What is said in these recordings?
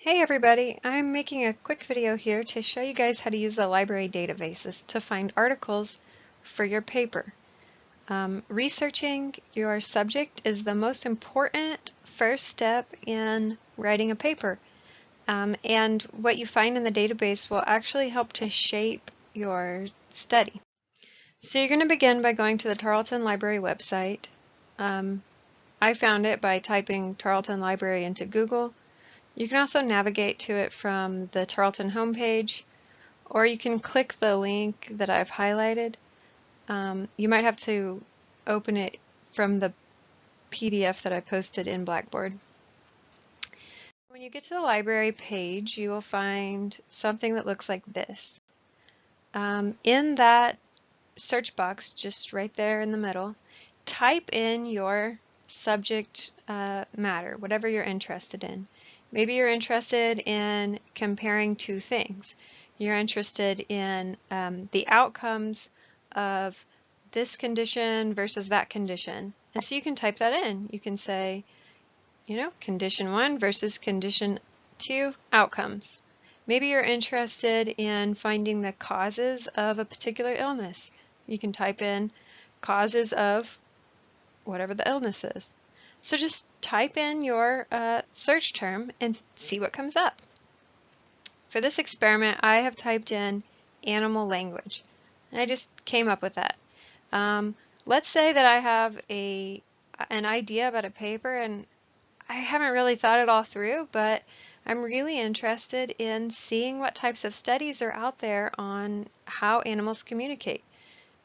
Hey everybody, I'm making a quick video here to show you guys how to use the library databases to find articles for your paper. Researching your subject is the most important first step in writing a paper. And what you find in the database will actually help to shape your study. So you're going to begin by going to the Tarleton Library website. I found it by typing Tarleton Library into Google. You can also navigate to it from the Tarleton homepage, or you can click the link that I've highlighted. You might have to open it from the PDF that I posted in Blackboard. When you get to the library page, you will find something that looks like this. In that search box, just right there in the middle, type in your subject matter, whatever you're interested in. Maybe you're interested in comparing two things. You're interested in the outcomes of this condition versus that condition. And so you can type that in. You can say, condition 1 versus condition 2 outcomes. Maybe you're interested in finding the causes of a particular illness. You can type in causes of whatever the illness is. So just type in your search term and see what comes up. For this experiment, I have typed in animal language, and I just came up with that. Let's say that I have an idea about a paper, and I haven't really thought it all through, but I'm really interested in seeing what types of studies are out there on how animals communicate.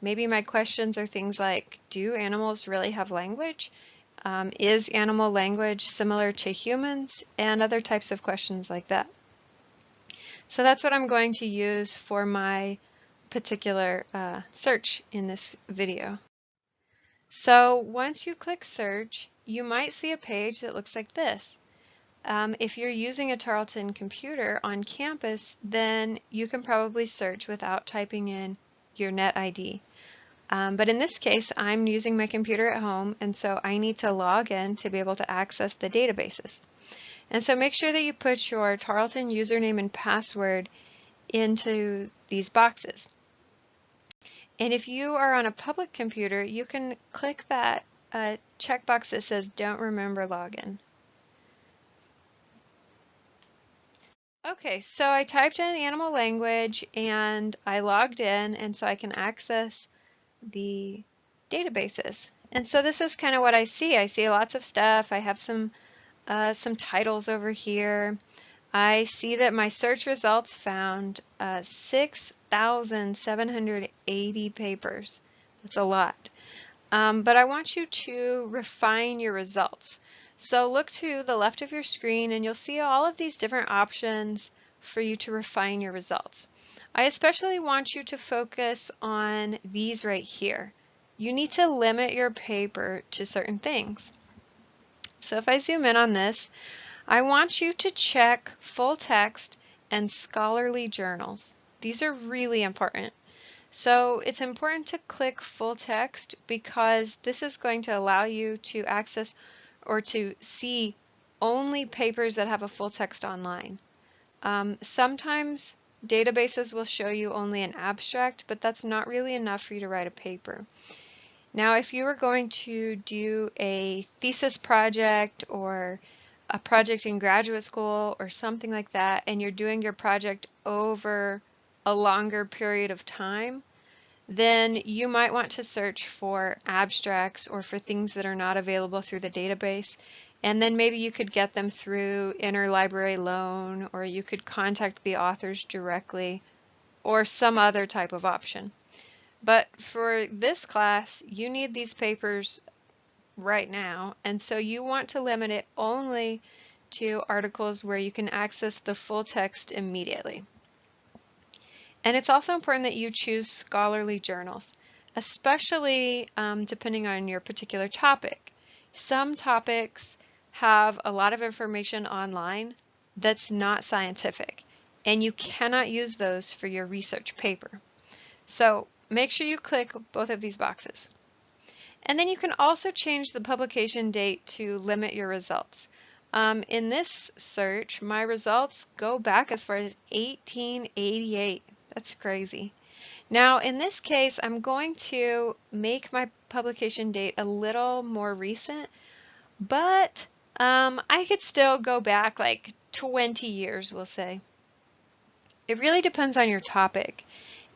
Maybe my questions are things like, do animals really have language? Is animal language similar to humans? And other types of questions like that. So that's what I'm going to use for my particular search in this video. So once you click search, you might see a page that looks like this. If you're using a Tarleton computer on campus, then you can probably search without typing in your net ID. But in this case, I'm using my computer at home, and so I need to log in to be able to access the databases. And so make sure that you put your Tarleton username and password into these boxes. And if you are on a public computer, you can click that checkbox that says don't remember login. Okay, so I typed in animal language and I logged in, and so I can access the databases. And so this is kind of what I see. I see lots of stuff. I have some titles over here. I see that my search results found 6,780 papers. That's a lot. But I want you to refine your results. So look to the left of your screen and you'll see all of these different options for you to refine your results. I especially want you to focus on these right here. You need to limit your paper to certain things. So if I zoom in on this, I want you to check full text and scholarly journals. These are really important. So it's important to click full text because this is going to allow you to access or to see only papers that have a full text online. Sometimes databases will show you only an abstract, but that's not really enough for you to write a paper. Now, if you were going to do a thesis project or a project in graduate school or something like that, and you're doing your project over a longer period of time, then you might want to search for abstracts or for things that are not available through the database. And then maybe you could get them through interlibrary loan, or you could contact the authors directly, or some other type of option. But for this class, you need these papers right now, and so you want to limit it only to articles where you can access the full text immediately. And it's also important that you choose scholarly journals, especially depending on your particular topic. Some topics have a lot of information online that's not scientific, and you cannot use those for your research paper. So make sure you click both of these boxes. And then you can also change the publication date to limit your results. In this search, my results go back as far as 1888. That's crazy. Now, in this case, I'm going to make my publication date a little more recent, but I could still go back like 20 years, we'll say. It really depends on your topic.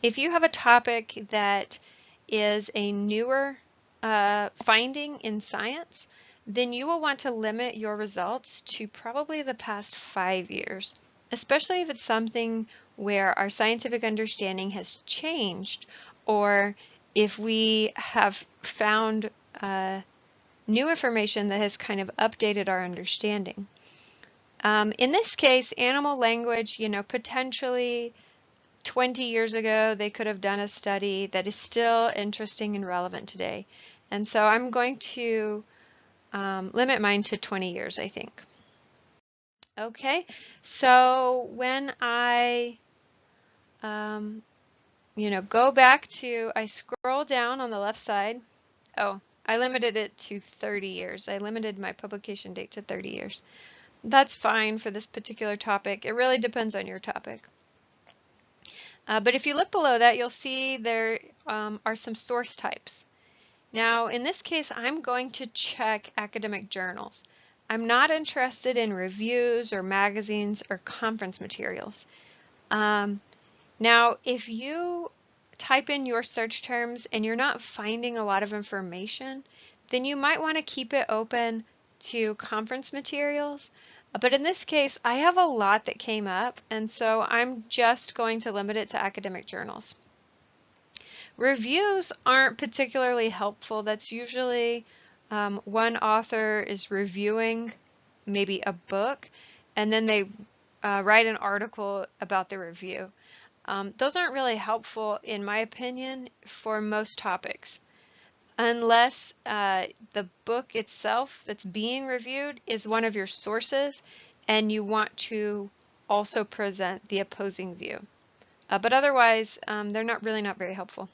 If you have a topic that is a newer finding in science, then you will want to limit your results to probably the past 5 years, especially if it's something where our scientific understanding has changed, or if we have found new information that has kind of updated our understanding. In this case, animal language, potentially 20 years ago, they could have done a study that is still interesting and relevant today. And so I'm going to limit mine to 20 years, I think. Okay, so when I, go back to, I scroll down on the left side. Oh, I limited it to 30 years. I limited my publication date to 30 years. That's fine for this particular topic. It really depends on your topic. But if you look below that, you'll see there are some source types. Now, in this case, I'm going to check academic journals. I'm not interested in reviews or magazines or conference materials. Now, if you type in your search terms and you're not finding a lot of information, then you might want to keep it open to conference materials. But in this case, I have a lot that came up, and so I'm just going to limit it to academic journals. Reviews aren't particularly helpful. That's usually one author is reviewing maybe a book, and then they write an article about the review. Those aren't really helpful, in my opinion, for most topics, unless the book itself that's being reviewed is one of your sources and you want to also present the opposing view. But otherwise, they're really not very helpful.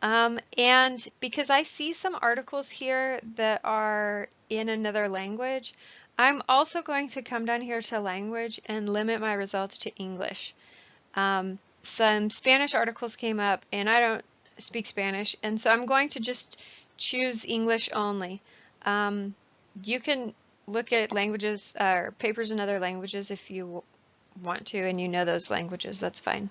And because I see some articles here that are in another language, I'm also going to come down here to language and limit my results to English. Some Spanish articles came up, and I don't speak Spanish, and so I'm going to just choose English only. You can look at languages or papers in other languages if you want to, and you know those languages, that's fine.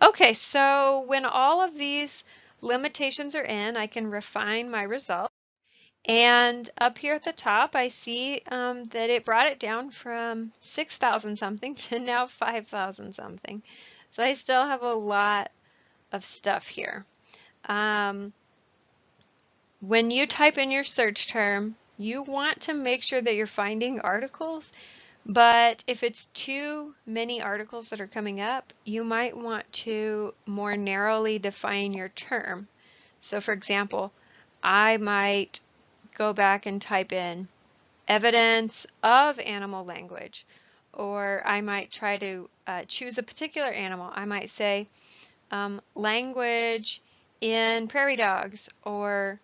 Okay, so when all of these limitations are in, I can refine my result. And up here at the top, I see that it brought it down from 6,000 something to now 5,000 something. So I still have a lot of stuff here. When you type in your search term, you want to make sure that you're finding articles, but if it's too many articles that are coming up, you might want to more narrowly define your term. So for example, I might go back and type in evidence of animal language, or I might try to choose a particular animal. I might say language in prairie dogs, or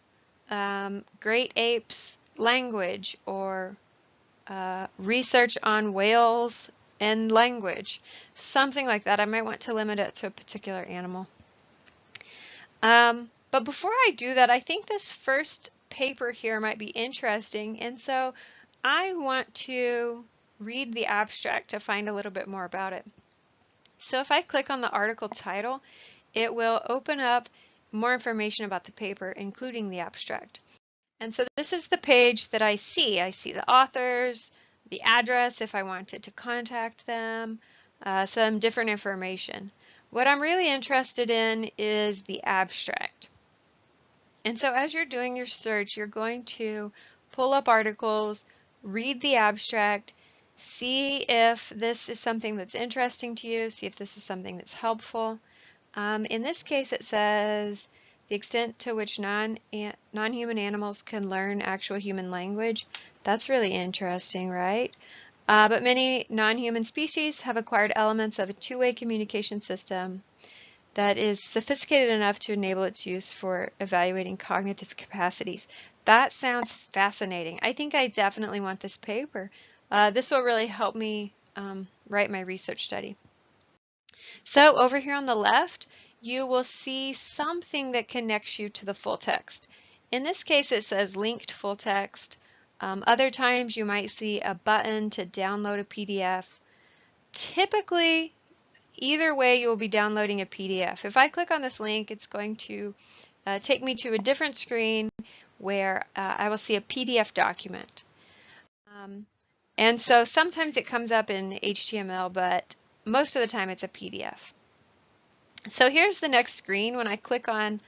great apes language, or research on whales and language, something like that. I might want to limit it to a particular animal. But before I do that, I think this first paper here might be interesting, and so I want to read the abstract to find a little bit more about it. So if I click on the article title, it will open up more information about the paper, including the abstract. And so this is the page that I see. I see the authors, the address if I wanted to contact them, some different information. What I'm really interested in is the abstract. And so as you're doing your search, you're going to pull up articles, read the abstract, see if this is something that's interesting to you, see if this is something that's helpful. In this case, it says the extent to which non-human animals can learn actual human language. That's really interesting, right? But many non-human species have acquired elements of a two-way communication system that is sophisticated enough to enable its use for evaluating cognitive capacities. That sounds fascinating. I think I definitely want this paper. This will really help me write my research study. So over here on the left, you will see something that connects you to the full text. In this case, it says linked full text. Other times you might see a button to download a PDF. Typically, either way, you will be downloading a PDF. If I click on this link, it's going to take me to a different screen where I will see a PDF document. And so sometimes it comes up in HTML, but most of the time it's a PDF. So here's the next screen. When I click on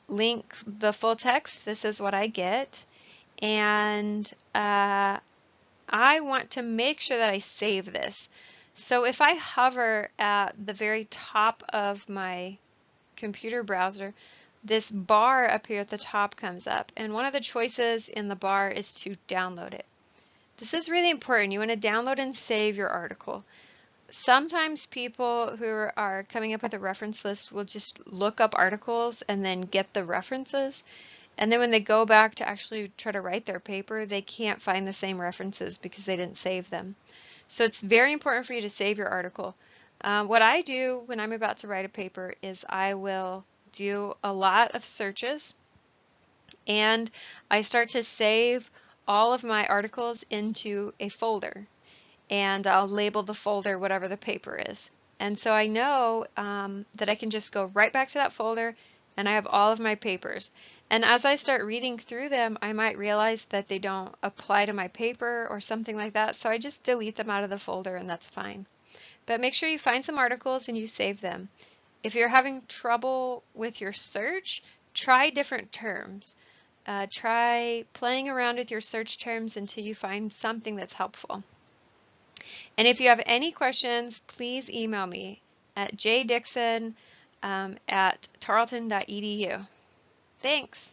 link the full text, this is what I get. And I want to make sure that I save this. So if I hover at the very top of my computer browser, this bar up here at the top comes up. And one of the choices in the bar is to download it. This is really important. You want to download and save your article. Sometimes people who are coming up with a reference list will just look up articles and then get the references. And then when they go back to actually try to write their paper, they can't find the same references because they didn't save them. So it's very important for you to save your article. What I do when I'm about to write a paper is I will do a lot of searches and I start to save all of my articles into a folder, and I'll label the folder whatever the paper is. And so I know that I can just go right back to that folder and I have all of my papers. And as I start reading through them, I might realize that they don't apply to my paper or something like that. So I just delete them out of the folder and that's fine. But make sure you find some articles and you save them. If you're having trouble with your search, try different terms. Try playing around with your search terms until you find something that's helpful. And if you have any questions, please email me at jdixon@tarleton.edu. Thanks.